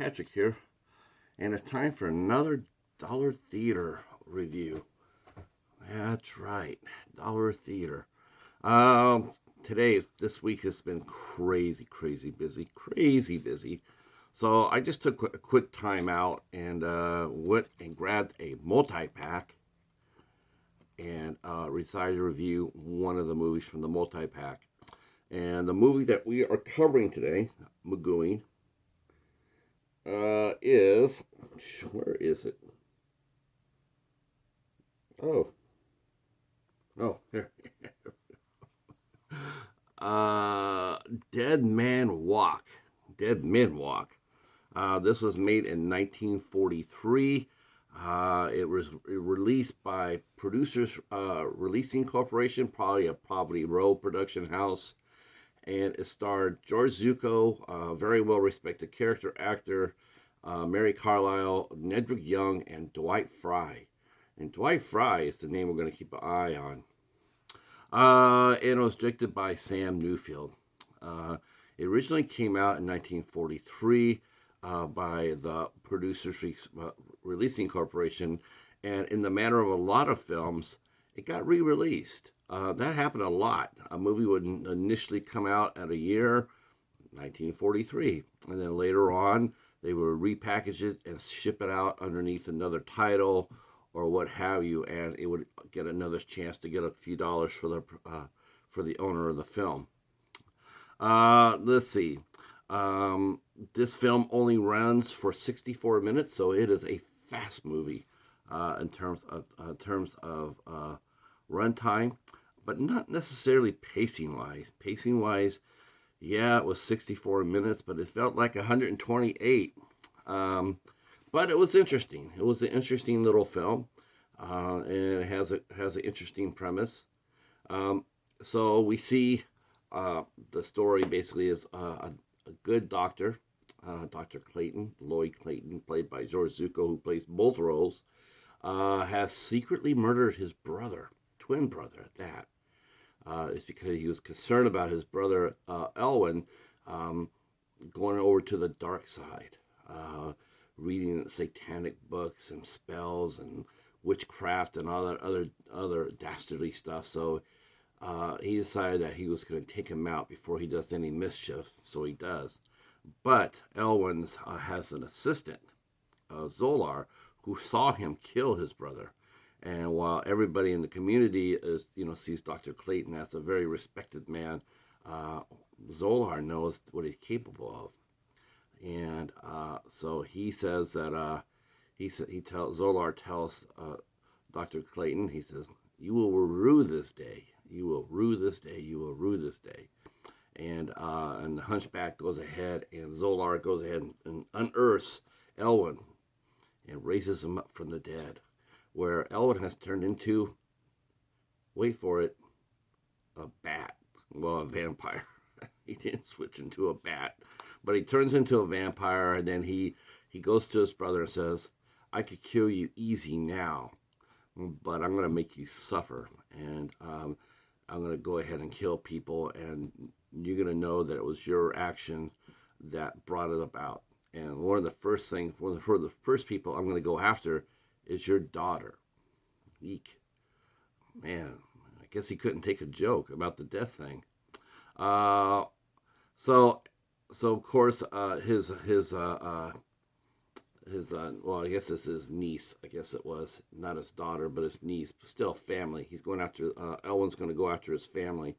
Patrick here, and it's time for another Dollar Theater review. That's right, Dollar Theater. Um, this week has been crazy busy. So I just took a quick time out and went and grabbed a multi pack and decided to review one of the movies from the multi pack. And the movie that we are covering today, Magooing, is where is it? Oh, oh, here. uh, Dead Man Walk. Dead Men Walk. This was made in 1943. It was released by Producers Releasing Corporation, probably a Poverty Row production house, and it starred George Zucco, a very well respected character actor, Mary Carlisle, Nedrick Young, and Dwight Frye. And Dwight Frye is the name we're going to keep an eye on. And it was directed by Sam Newfield. It originally came out in 1943 by the Releasing Corporation, and in the manner of a lot of films, it got re-released. That happened a lot. A movie would initially come out at a year, 1943, and then later on, they would repackage it and ship it out underneath another title or what have you, and it would get another chance to get a few dollars for the owner of the film. Let's see. This film only runs for 64 minutes, so it is a fast movie in terms of runtime, but not necessarily pacing wise. Pacing wise, yeah, it was 64 minutes, but it felt like 128. But it was interesting. It was an interesting little film, and it has an interesting premise. So we see the story basically is a good doctor, Dr. Clayton, Lloyd Clayton, played by George Zucco, who plays both roles, has secretly murdered his brother, twin brother at that. It's because he was concerned about his brother Elwin going over to the dark side, reading satanic books and spells and witchcraft and all that other dastardly stuff. So he decided that he was going to take him out before he does any mischief. So he does. But Elwin has an assistant, Zolar, who saw him kill his brother. And while everybody in the community sees Dr. Clayton as a very respected man, Zolar knows what he's capable of. And so he says that Zolar tells Dr. Clayton, he says, "You will rue this day. You will rue this day. You will rue this day." And the Hunchback goes ahead, and Zolar goes ahead and unearths Elwin and raises him up from the dead, where Elwin has turned into, wait for it, a bat. Well, a vampire. He didn't switch into a bat, but he turns into a vampire, and then he goes to his brother and says, "I could kill you easy now, but I'm going to make you suffer, and I'm going to go ahead and kill people, and you're going to know that it was your action that brought it about. And one of the first people I'm going to go after is your daughter." Eek. Man, I guess he couldn't take a joke about the death thing. So of course, his well, I guess this is his niece. I guess it was not his daughter, but his niece. Still family. He's going after. Elwin's going to go after his family.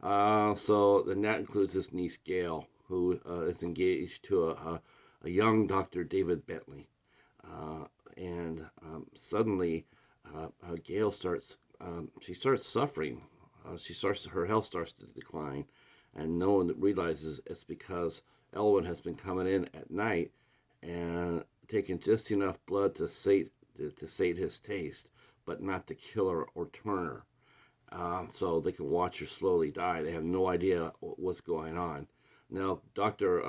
So then that includes his niece Gail, who is engaged to a young Dr. David Bentley, and suddenly Gail starts. She starts suffering. Her health starts to decline, and no one realizes it's because Elwin has been coming in at night and taking just enough blood to sate his taste, but not to kill her or turn her. So they can watch her slowly die. They have no idea what's going on. Now, Dr.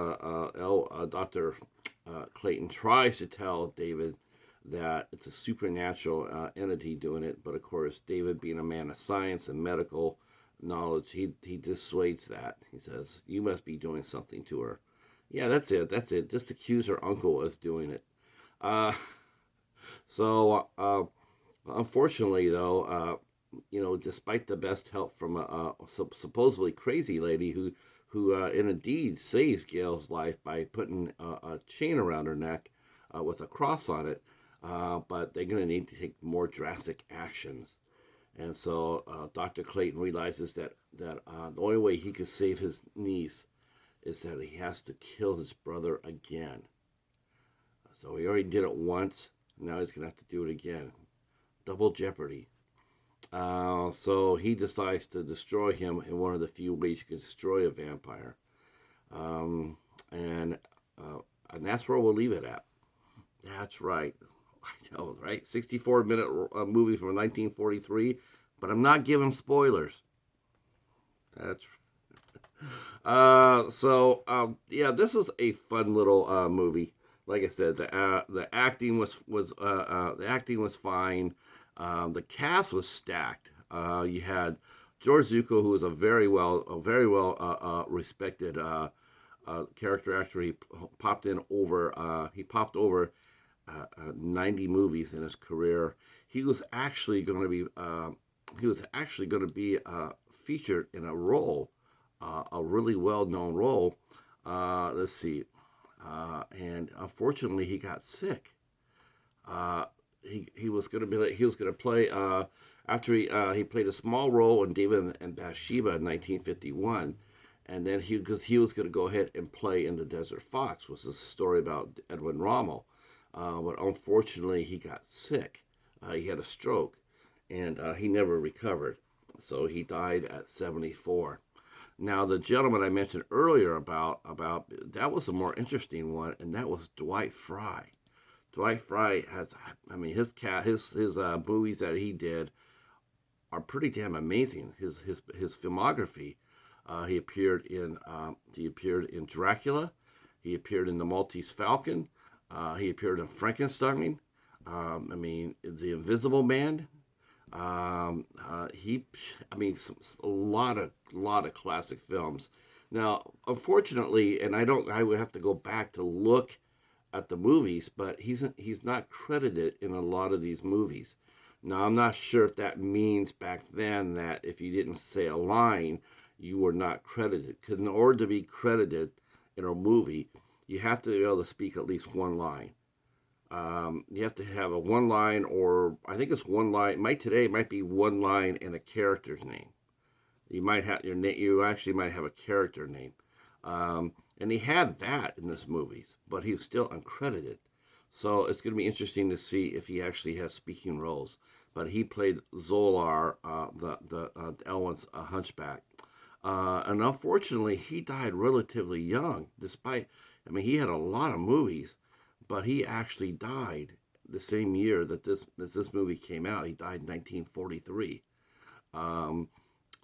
Clayton tries to tell David that it's a supernatural entity doing it, but of course, David, being a man of science and medical knowledge, he dissuades that. He says, "You must be doing something to her." Yeah, that's it. That's it. Just accuse her uncle as doing it. Uh, so unfortunately, though, despite the best help from a supposedly crazy lady who indeed saves Gail's life by putting a chain around her neck with a cross on it, but they're going to need to take more drastic actions. And so Dr. Clayton realizes that the only way he could save his niece is that he has to kill his brother again. So he already did it once. Now he's going to have to do it again. Double jeopardy. So he decides to destroy him in one of the few ways you can destroy a vampire. Um, and uh, and that's where we'll leave it at. That's right. I know, right? 64-minute movie from 1943, but I'm not giving spoilers. That's yeah, this is a fun little movie. Like I said, the acting was fine. The cast was stacked. You had George Zucco, who was a very well respected character actor. He popped over 90 movies in his career. He was actually going to be featured in a really well known role. Let's see, and unfortunately he got sick. He was going to play after he played a small role in David and Bathsheba in 1951, and then he was going to go ahead and play in The Desert Fox, which is a story about Edwin Rommel, but unfortunately he got sick. He had a stroke, and he never recovered, so he died at 74. Now, the gentleman I mentioned earlier about that was a more interesting one, and that was Dwight Frye. Dwight Frye has, I mean, his movies that he did are pretty damn amazing. His filmography. He appeared in Dracula. He appeared in The Maltese Falcon. He appeared in Frankenstein. The Invisible Man. A lot of classic films. Now, unfortunately, and I would have to go back to look at the movies, but he's not credited in a lot of these movies. Now, I'm not sure if that means back then that if you didn't say a line, you were not credited. Because in order to be credited in a movie, you have to be able to speak at least one line. You have to have a one line, or I think it's one line. It might be one line and a character's name. You might have your name. You actually might have a character name, and he had that in this movies, but he was still uncredited. So it's going to be interesting to see if he actually has speaking roles. But he played Zolar, the Elwyn's hunchback, and unfortunately, he died relatively young. He had a lot of movies, but he actually died the same year that this movie came out. He died in 1943. Um,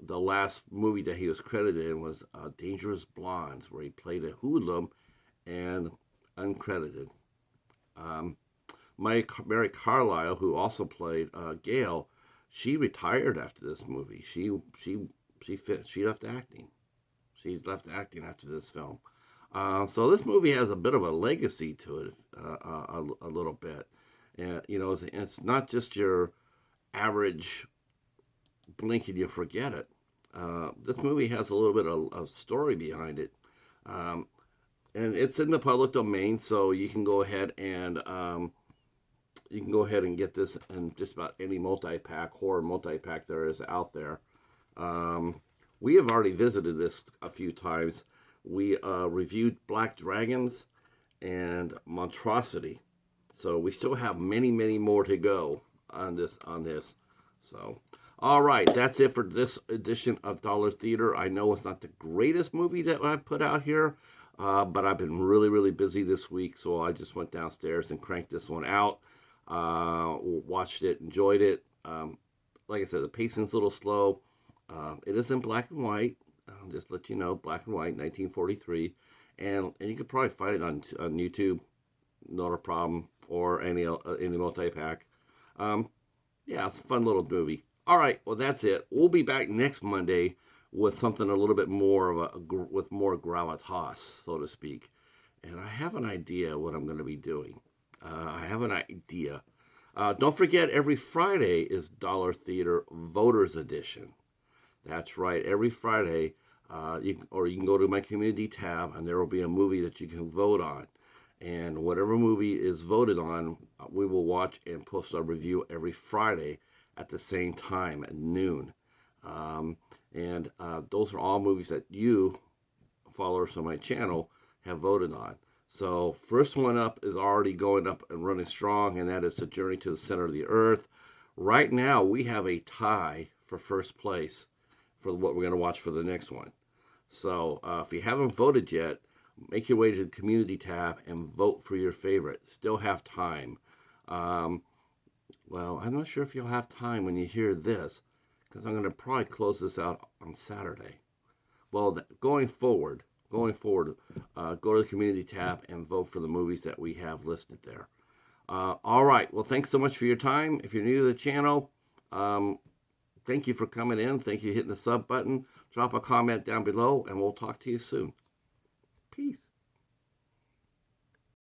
the last movie that he was credited in was Dangerous Blondes, where he played a hoodlum and uncredited. Um, Mary Carlisle, who also played Gail, she retired after this movie. She left acting. She left acting after this film. So this movie has a bit of a legacy to it, a little bit. And it's not just your average blink and you forget it. This movie has a little bit of story behind it, and it's in the public domain, so you can go ahead and get this in just about any horror multi-pack there is out there. We have already visited this a few times. We reviewed Black Dragons and Monstrosity, so we still have many, many more to go on this. So, all right, that's it for this edition of Dollar Theater. I know it's not the greatest movie that I've put out here, but I've been really, really busy this week, so I just went downstairs and cranked this one out. Watched it, enjoyed it. Like I said, the pacing's a little slow. It is in black and white. Just let you know, black and white, 1943, and you could probably find it on YouTube, not a problem, or any multi-pack. Yeah, it's a fun little movie. All right, well that's it. We'll be back next Monday with something a little bit more with more gravitas, so to speak. and I have an idea what I'm going to be doing. I have an idea. Don't forget, every Friday is Dollar Theater Voters Edition. That's right. Every Friday, you can go to my community tab, and there will be a movie that you can vote on. And whatever movie is voted on, we will watch and post our review every Friday at the same time at noon. And those are all movies that you, followers on my channel, have voted on. So first one up is already going up and running strong, and that is The Journey to the Center of the Earth. Right now, we have a tie for first place for what we're going to watch for the next one. So if you haven't voted yet, make your way to the community tab and vote for your favorite. Still have time. Well, I'm not sure if you'll have time when you hear this, because I'm going to probably close this out on Saturday. Well, going forward, go to the community tab and vote for the movies that we have listed there. All right. Well, thanks so much for your time. If you're new to the channel, thank you for coming in. Thank you for hitting the sub button. Drop a comment down below, and we'll talk to you soon. Peace.